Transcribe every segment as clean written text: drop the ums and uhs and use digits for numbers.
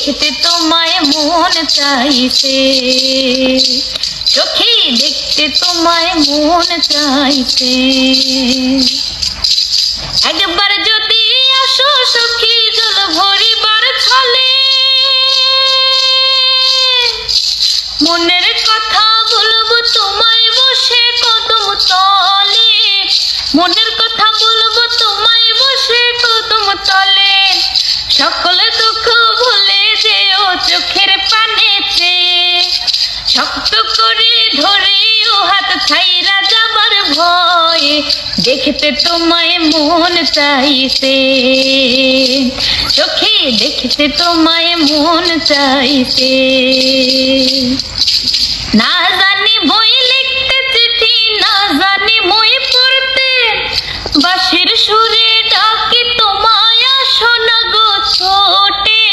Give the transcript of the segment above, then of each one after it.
দেখতে তোমায় মন চাইছে, সখী দেখতে তোমায় মন চাইছে। একবার যদি আসো সখী জল ভরিবার ছলে, মনের কথা বলবো তোমায় বসে কদম তলে, মনের কথা বলবো তোমায় বসে কদম তলে। সকল দুঃখ ভুলে যেও চোখের পানেতে, শক্ত করে ধরে ও হাত ছাইরা যাবার ভয়ে, দেখতে তোমায় মন চাইছে, সখী দেখতে তোমায় মন চাইছে। না জানি বই লিখতে চিঠি, না জানি মই পড়তে, বাঁশির সুরে ডাকি তোমায় আসো না গো ছোটে,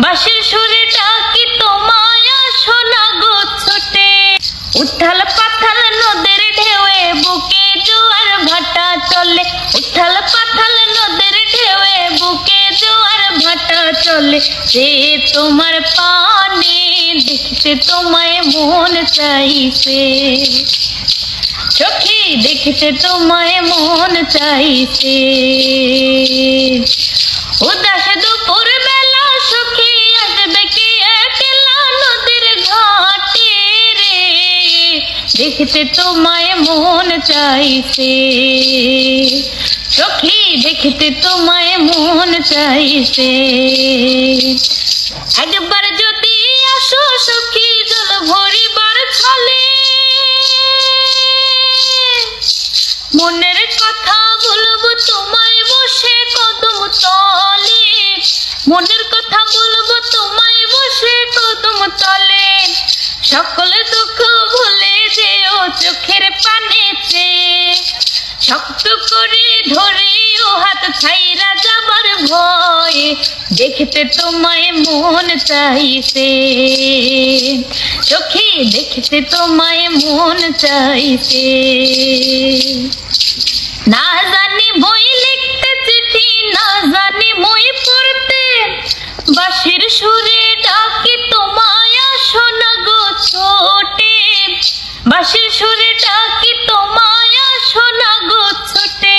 বাঁশির সুরে ডাকি তোমায় আসো না গো ছোটে। উথাল পাথাল নদের ঢেউয়ে বুকে জোয়ার ভাটা চলে, উথাল পাথাল নদের ঢেউয়ে বুকে জোয়ার ভাটা চলে। সে তোমার পানে দেখতে তোমায় মন চাইছে, সখী দেখতে তোমায় মন চাইছে। উদাস দুপুর বেলা সখী আসবে কি একলা নদীর ঘাটে রে, দেখতে তোমায় মন চাইছে, সখী দেখতে তোমায় মন চাইছে। একবার যদি আসো সখী জল ভরিবার ছলে, মনের কথা বলবো তোমায় বসে কদম তলে, মনের কথা বলবো তোমায় বসে কদম তলে। সকল দুঃখ ভুলে যেও চোখের পানেতে, শক্ত করে ধরে ও হাত ছাইরা যাবার ভয়ে, দেখতে তোমায় মন চাইছে, সখী দেখতে তোমায় মন চাইছে। না জানি বই লিখতে চিঠি, না জানি মই পড়তে, বাঁশির সুরে ডাকি তোমায় আসো না গো ছোটে, বাঁশির সুরে ডাকি তোমায় আসো না গো ছোটে।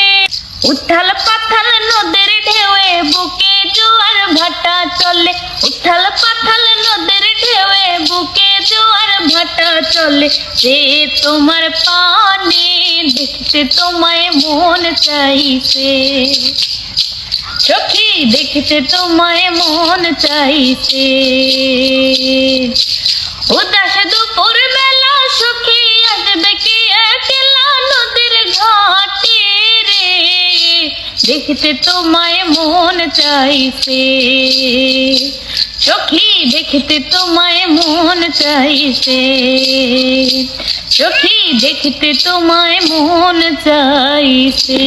উথাল পাথাল নদের ঢেউয়ে বুকে জোয়ার ভাটা চলে, উথাল পাথাল নদের ঢেউয়ে বুকে জোয়ার ভাটা চলে। সে তোমার পানে দেখতে তোমায় মন চাইছে, সখী দেখতে তোমায় মন চাইছে। উদাস দুপুর বেলা সখী আসবে কি একলা নদীর ঘাটে রে, দেখতে তোমায় মন চাইছে, সখী দেখতে তোমায় মন চাইছে, সখী দেখতে তোমায় মন চাইছে।